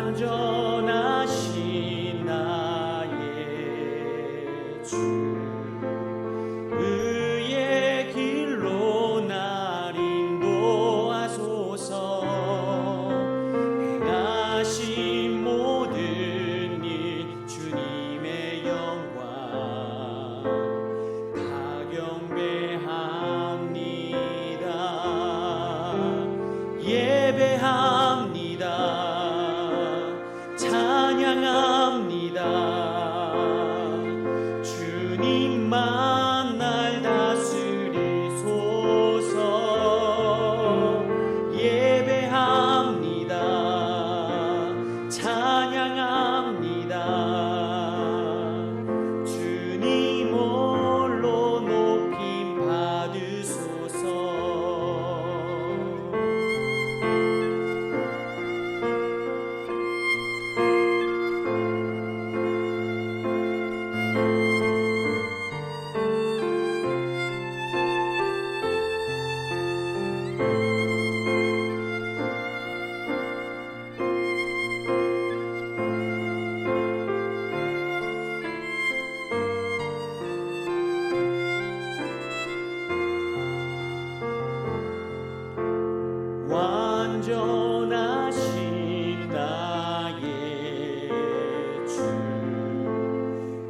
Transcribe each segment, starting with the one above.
완전하신 나의 주, 의의 길로 날 인도하소서. 행하신 모든 일 주님의 영광 다 경배합니다. 예배합니다. 찬양합니다. 주님만 날 다스리소서. 예배합니다. 찬양합니다. 주님 홀로 높임 받으소서. 완전하신 나의 주,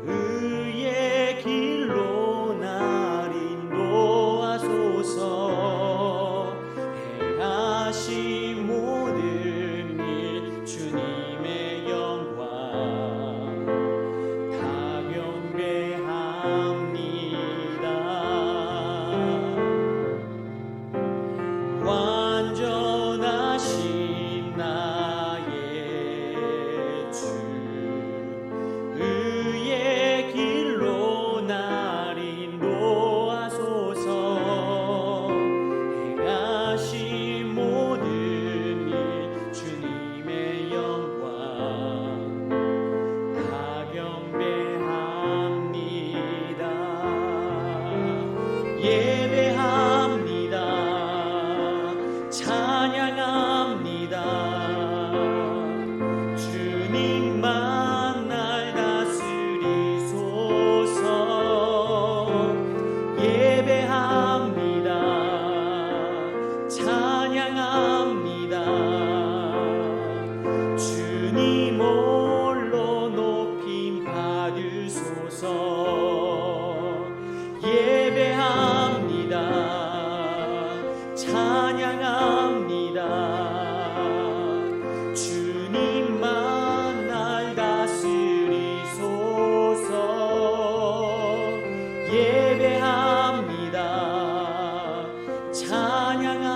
의의 길로 날 인도하소서. 행하신 모든 일 주님의 영광 다 경배합니다. 완전하신 나의 주, 의의 길로 날 인도하소서. 행하신 모든 일 주님의 영광 다 경배합니다. 예배합니다. 찬양합니다. 주님만 날 다스리소서. 예배합니다. 찬양합니다. 주님 홀로 높임 받으소서. 예배합니다. 찬양합니다. 주님만 날 다스리소서. 예배합니다. 찬양합니다.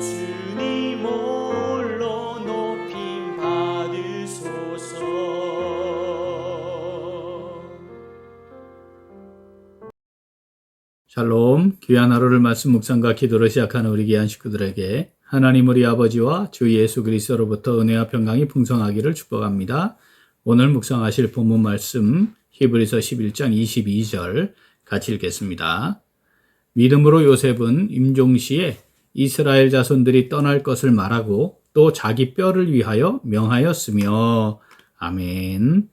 주님 홀로 높임 받으소서. 샬롬, 귀한 하루를 말씀 묵상과 기도로 시작하는 우리 귀한 식구들에게 하나님 우리 아버지와 주 예수 그리스도로부터 은혜와 평강이 풍성하기를 축복합니다. 오늘 묵상하실 본문 말씀 히브리서 11장 22절 같이 읽겠습니다. 믿음으로 요셉은 임종시에 이스라엘 자손들이 떠날 것을 말하고 또 자기 뼈를 위하여 명하였으며. 아멘.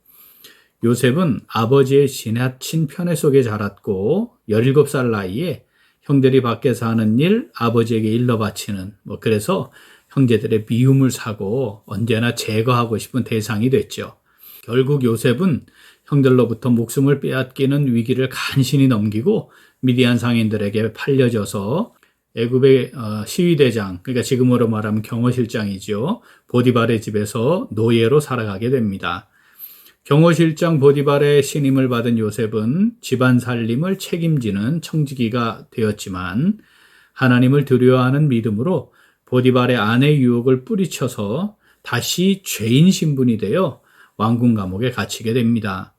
요셉은 아버지의 지나친 편애 속에 자랐고 17살 나이에 형들이 밖에서 하는 일 아버지에게 일러 바치는 그래서 형제들의 미움을 사고 언제나 제거하고 싶은 대상이 됐죠. 결국 요셉은 형들로부터 목숨을 빼앗기는 위기를 간신히 넘기고 미디안 상인들에게 팔려져서 애굽의 시위대장, 그러니까 지금으로 말하면 경호실장이죠. 보디발의 집에서 노예로 살아가게 됩니다. 경호실장 보디발의 신임을 받은 요셉은 집안 살림을 책임지는 청지기가 되었지만 하나님을 두려워하는 믿음으로 보디발의 아내 유혹을 뿌리쳐서 다시 죄인 신분이 되어 왕궁 감옥에 갇히게 됩니다.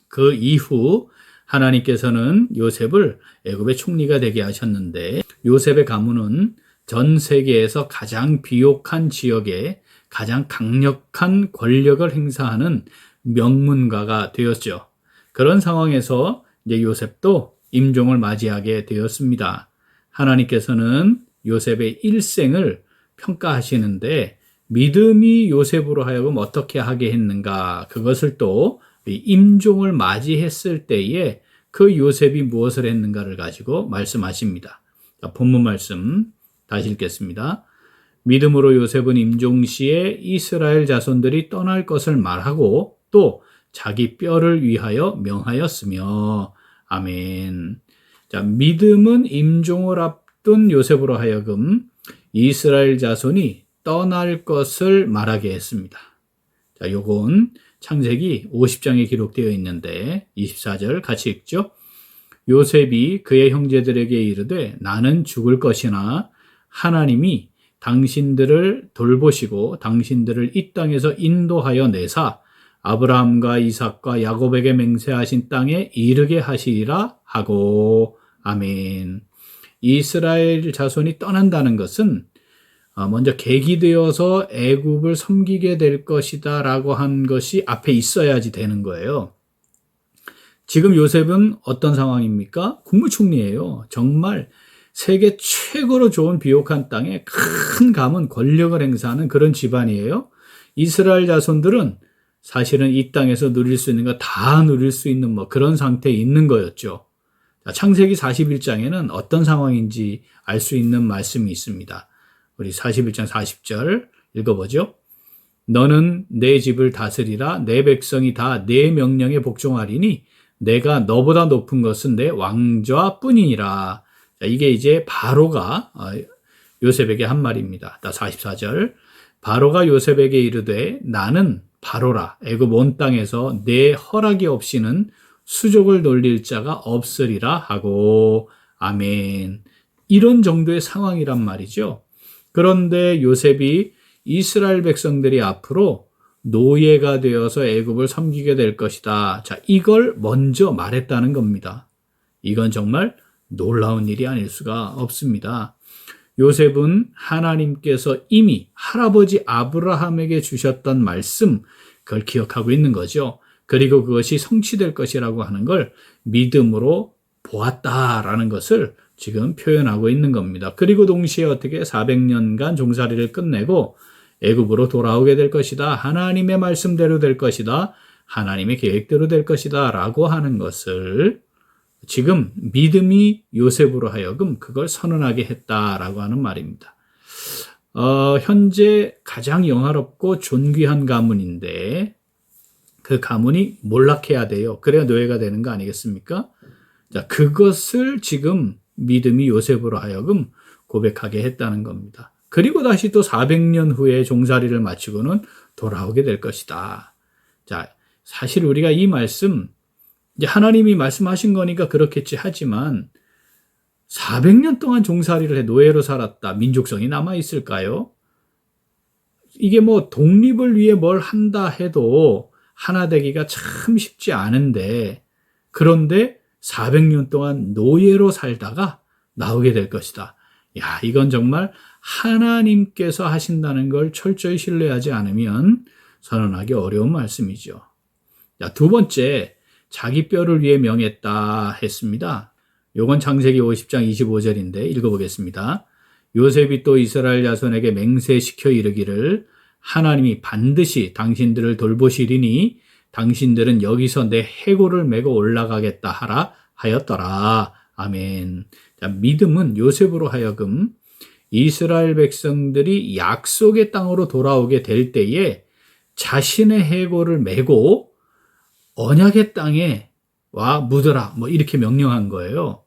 그 이후 하나님께서는 요셉을 애굽의 총리가 되게 하셨는데 요셉의 가문은 전 세계에서 가장 비옥한 지역에 가장 강력한 권력을 행사하는 명문가가 되었죠. 그런 상황에서 이제 요셉도 임종을 맞이하게 되었습니다. 하나님께서는 요셉의 일생을 평가하시는데 믿음이 요셉으로 하여금 어떻게 하게 했는가 그것을 또 임종을 맞이했을 때에 그 요셉이 무엇을 했는가를 가지고 말씀하십니다. 자, 본문 말씀 다시 읽겠습니다. 믿음으로 요셉은 임종시에 이스라엘 자손들이 떠날 것을 말하고 또 자기 뼈를 위하여 명하였으며 아멘. 자, 믿음은 임종을 앞둔 요셉으로 하여금 이스라엘 자손이 떠날 것을 말하게 했습니다. 자, 요건 창세기 50장에 기록되어 있는데 24절 같이 읽죠. 요셉이 그의 형제들에게 이르되 나는 죽을 것이나 하나님이 당신들을 돌보시고 당신들을 이 땅에서 인도하여 내사 아브라함과 이삭과 야곱에게 맹세하신 땅에 이르게 하시리라 하고 아멘. 이스라엘 자손이 떠난다는 것은 먼저 계기되어서 애굽을 섬기게 될 것이다 라고 한 것이 앞에 있어야지 되는 거예요. 지금 요셉은 어떤 상황입니까? 국무총리예요. 정말 세계 최고로 좋은 비옥한 땅에 큰 가문 권력을 행사하는 그런 집안이에요. 이스라엘 자손들은 사실은 이 땅에서 누릴 수 있는 거 다 누릴 수 있는 그런 상태에 있는 거였죠. 창세기 41장에는 어떤 상황인지 알 수 있는 말씀이 있습니다. 우리 41장 40절 읽어보죠. 너는 내 집을 다스리라 내 백성이 다 내 명령에 복종하리니 내가 너보다 높은 것은 내 왕좌뿐이니라. 이게 이제 바로가 요셉에게 한 말입니다. 44절 바로가 요셉에게 이르되 나는 바로라 애굽 온 땅에서 내 허락이 없이는 수족을 돌릴 자가 없으리라 하고 아멘. 이런 정도의 상황이란 말이죠. 그런데 요셉이 이스라엘 백성들이 앞으로 노예가 되어서 애굽을 섬기게 될 것이다. 자, 이걸 먼저 말했다는 겁니다. 이건 정말 놀라운 일이 아닐 수가 없습니다. 요셉은 하나님께서 이미 할아버지 아브라함에게 주셨던 말씀, 그걸 기억하고 있는 거죠. 그리고 그것이 성취될 것이라고 하는 걸 믿음으로 보았다라는 것을 지금 표현하고 있는 겁니다. 그리고 동시에 어떻게 400년간 종살이를 끝내고 애굽으로 돌아오게 될 것이다. 하나님의 말씀대로 될 것이다. 하나님의 계획대로 될 것이다. 라고 하는 것을 지금 믿음이 요셉으로 하여금 그걸 선언하게 했다라고 하는 말입니다. 현재 가장 영화롭고 존귀한 가문인데 그 가문이 몰락해야 돼요. 그래야 노예가 되는 거 아니겠습니까? 자, 그것을 지금 믿음이 요셉으로 하여금 고백하게 했다는 겁니다. 그리고 다시 또 400년 후에 종살이를 마치고는 돌아오게 될 것이다. 자, 사실 우리가 이 말씀, 이제 하나님이 말씀하신 거니까 그렇겠지 하지만 400년 동안 종살이를 해 노예로 살았다. 민족성이 남아있을까요? 이게 독립을 위해 뭘 한다 해도 하나 되기가 참 쉽지 않은데 그런데 400년 동안 노예로 살다가 나오게 될 것이다. 야, 이건 정말 하나님께서 하신다는 걸 철저히 신뢰하지 않으면 선언하기 어려운 말씀이죠. 자, 두 번째, 자기 뼈를 위해 명했다 했습니다. 요건 창세기 50장 25절인데 읽어보겠습니다. 요셉이 또 이스라엘 자손에게 맹세시켜 이르기를 하나님이 반드시 당신들을 돌보시리니 당신들은 여기서 내 해골을 메고 올라가겠다 하라 하였더라. 아멘. 자, 믿음은 요셉으로 하여금 이스라엘 백성들이 약속의 땅으로 돌아오게 될 때에 자신의 해골을 메고 언약의 땅에 와 묻어라 이렇게 명령한 거예요.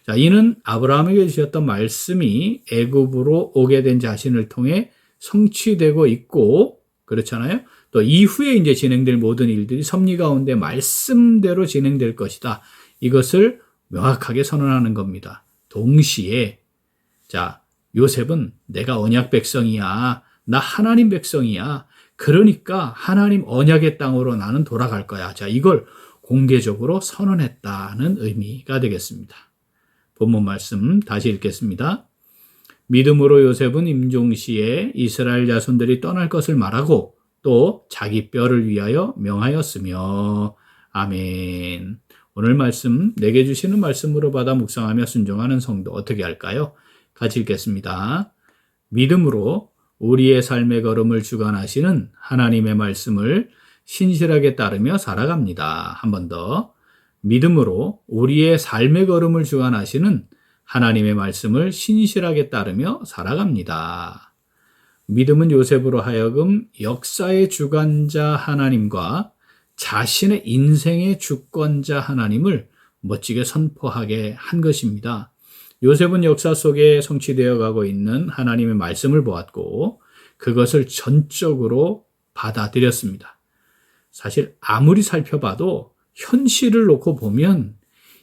자, 이는 아브라함에게 주셨던 말씀이 애굽으로 오게 된 자신을 통해 성취되고 있고 그렇잖아요. 또 이후에 이제 진행될 모든 일들이 섭리 가운데 말씀대로 진행될 것이다. 이것을 명확하게 선언하는 겁니다. 동시에 자, 요셉은 내가 언약 백성이야. 나 하나님 백성이야. 그러니까 하나님 언약의 땅으로 나는 돌아갈 거야. 자, 이걸 공개적으로 선언했다는 의미가 되겠습니다. 본문 말씀 다시 읽겠습니다. 믿음으로 요셉은 임종시에 이스라엘 자손들이 떠날 것을 말하고 또 자기 뼈를 위하여 명하였으며 아멘. 오늘 말씀 내게 주시는 말씀으로 받아 묵상하며 순종하는 성도 어떻게 할까요? 같이 읽겠습니다. 믿음으로 우리의 삶의 걸음을 주관하시는 하나님의 말씀을 신실하게 따르며 살아갑니다. 한 번 더. 믿음으로 우리의 삶의 걸음을 주관하시는 하나님의 말씀을 신실하게 따르며 살아갑니다. 믿음은 요셉으로 하여금 역사의 주관자 하나님과 자신의 인생의 주권자 하나님을 멋지게 선포하게 한 것입니다. 요셉은 역사 속에 성취되어 가고 있는 하나님의 말씀을 보았고 그것을 전적으로 받아들였습니다. 사실 아무리 살펴봐도 현실을 놓고 보면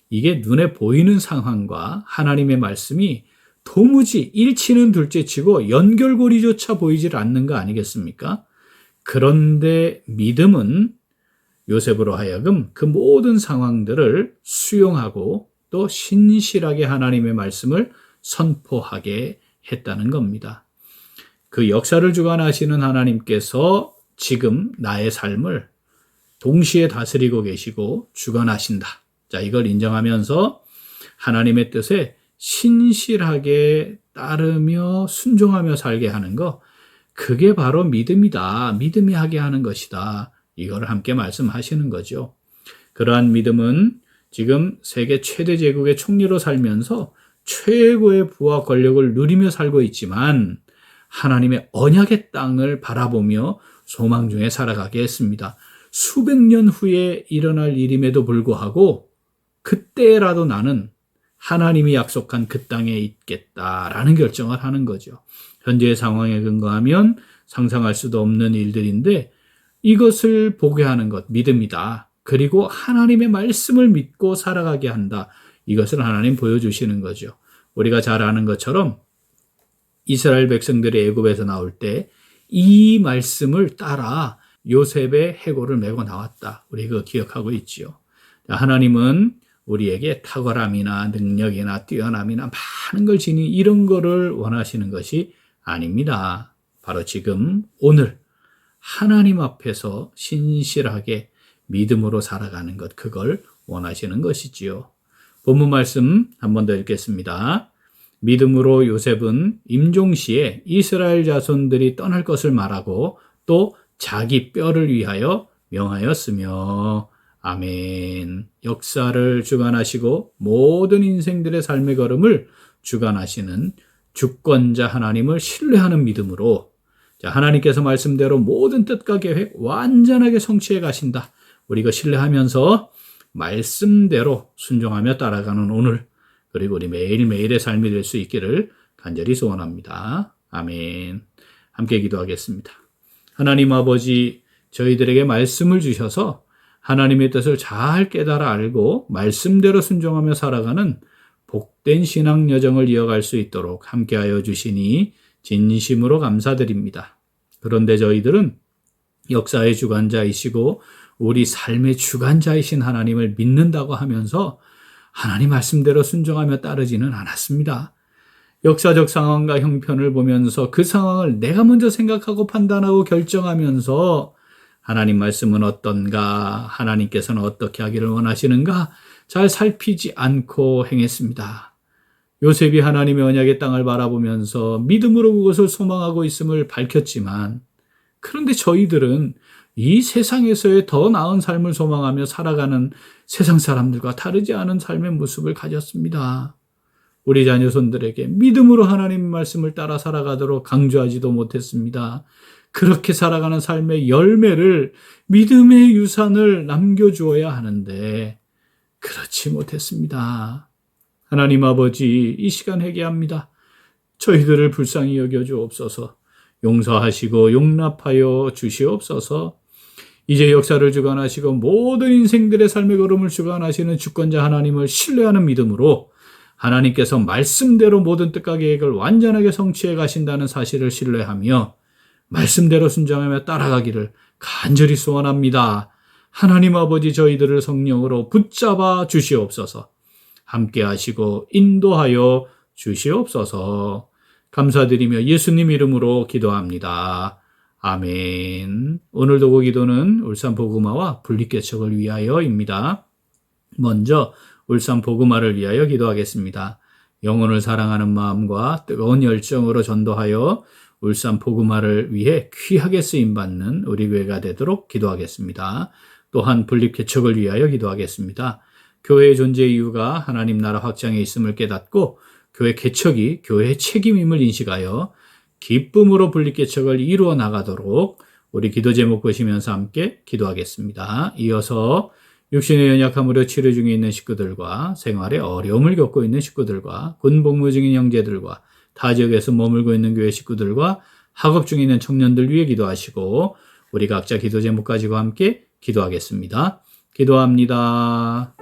이게 눈에 보이는 상황과 하나님의 말씀이 도무지 일치는 둘째치고 연결고리조차 보이질 않는 거 아니겠습니까? 그런데 믿음은 요셉으로 하여금 그 모든 상황들을 수용하고 또 신실하게 하나님의 말씀을 선포하게 했다는 겁니다. 그 역사를 주관하시는 하나님께서 지금 나의 삶을 동시에 다스리고 계시고 주관하신다. 자, 이걸 인정하면서 하나님의 뜻에 신실하게 따르며 순종하며 살게 하는 거, 그게 바로 믿음이다. 믿음이 하게 하는 것이다. 이걸 함께 말씀하시는 거죠. 그러한 믿음은 지금 세계 최대 제국의 총리로 살면서 최고의 부와 권력을 누리며 살고 있지만 하나님의 언약의 땅을 바라보며 소망 중에 살아가게 했습니다. 수백 년 후에 일어날 일임에도 불구하고 그때라도 나는 하나님이 약속한 그 땅에 있겠다라는 결정을 하는 거죠. 현재의 상황에 근거하면 상상할 수도 없는 일들인데 이것을 보게 하는 것, 믿음이다. 그리고 하나님의 말씀을 믿고 살아가게 한다. 이것을 하나님 보여주시는 거죠. 우리가 잘 아는 것처럼 이스라엘 백성들이 애굽에서 나올 때 이 말씀을 따라 요셉의 해골을 메고 나왔다. 우리 그거 기억하고 있지요. 하나님은 우리에게 탁월함이나 능력이나 뛰어남이나 많은 걸 지닌 이런 거를 원하시는 것이 아닙니다. 바로 지금 오늘 하나님 앞에서 신실하게 믿음으로 살아가는 것, 그걸 원하시는 것이지요. 본문 말씀 한 번 더 읽겠습니다. 믿음으로 요셉은 임종시에 이스라엘 자손들이 떠날 것을 말하고 또 자기 뼈를 위하여 명하였으며 아멘. 역사를 주관하시고 모든 인생들의 삶의 걸음을 주관하시는 주권자 하나님을 신뢰하는 믿음으로 하나님께서 말씀대로 모든 뜻과 계획 완전하게 성취해 가신다. 우리 이거 신뢰하면서 말씀대로 순종하며 따라가는 오늘, 그리고 우리 매일매일의 삶이 될 수 있기를 간절히 소원합니다. 아멘. 함께 기도하겠습니다. 하나님 아버지, 저희들에게 말씀을 주셔서 하나님의 뜻을 잘 깨달아 알고 말씀대로 순종하며 살아가는 복된 신앙 여정을 이어갈 수 있도록 함께하여 주시니 진심으로 감사드립니다. 그런데 저희들은 역사의 주관자이시고 우리 삶의 주관자이신 하나님을 믿는다고 하면서 하나님 말씀대로 순종하며 따르지는 않았습니다. 역사적 상황과 형편을 보면서 그 상황을 내가 먼저 생각하고 판단하고 결정하면서 하나님 말씀은 어떤가, 하나님께서는 어떻게 하기를 원하시는가 잘 살피지 않고 행했습니다. 요셉이 하나님의 언약의 땅을 바라보면서 믿음으로 그것을 소망하고 있음을 밝혔지만, 그런데 저희들은 이 세상에서의 더 나은 삶을 소망하며 살아가는 세상 사람들과 다르지 않은 삶의 모습을 가졌습니다. 우리 자녀손들에게 믿음으로 하나님 말씀을 따라 살아가도록 강조하지도 못했습니다. 그렇게 살아가는 삶의 열매를, 믿음의 유산을 남겨주어야 하는데 그렇지 못했습니다. 하나님 아버지, 이 시간 회개합니다. 저희들을 불쌍히 여겨주옵소서. 용서하시고 용납하여 주시옵소서. 이제 역사를 주관하시고 모든 인생들의 삶의 걸음을 주관하시는 주권자 하나님을 신뢰하는 믿음으로 하나님께서 말씀대로 모든 뜻과 계획을 완전하게 성취해 가신다는 사실을 신뢰하며 말씀대로 순종하며 따라가기를 간절히 소원합니다. 하나님 아버지, 저희들을 성령으로 붙잡아 주시옵소서. 함께 하시고 인도하여 주시옵소서. 감사드리며 예수님 이름으로 기도합니다. 아멘. 오늘도 그 기도는 울산 복음화와 분립개척을 위하여입니다. 먼저 울산 복음화를 위하여 기도하겠습니다. 영혼을 사랑하는 마음과 뜨거운 열정으로 전도하여 울산 복음화를 위해 귀하게 쓰임받는 우리 교회가 되도록 기도하겠습니다. 또한 분립개척을 위하여 기도하겠습니다. 교회의 존재 이유가 하나님 나라 확장에 있음을 깨닫고 교회 개척이 교회의 책임임을 인식하여 기쁨으로 분립개척을 이루어 나가도록 우리 기도 제목 보시면서 함께 기도하겠습니다. 이어서 육신의 연약함으로 치료 중에 있는 식구들과 생활에 어려움을 겪고 있는 식구들과 군 복무 중인 형제들과 타 지역에서 머물고 있는 교회 식구들과 학업 중에 있는 청년들 위해 기도하시고 우리 각자 기도 제목 가지고 함께 기도하겠습니다. 기도합니다.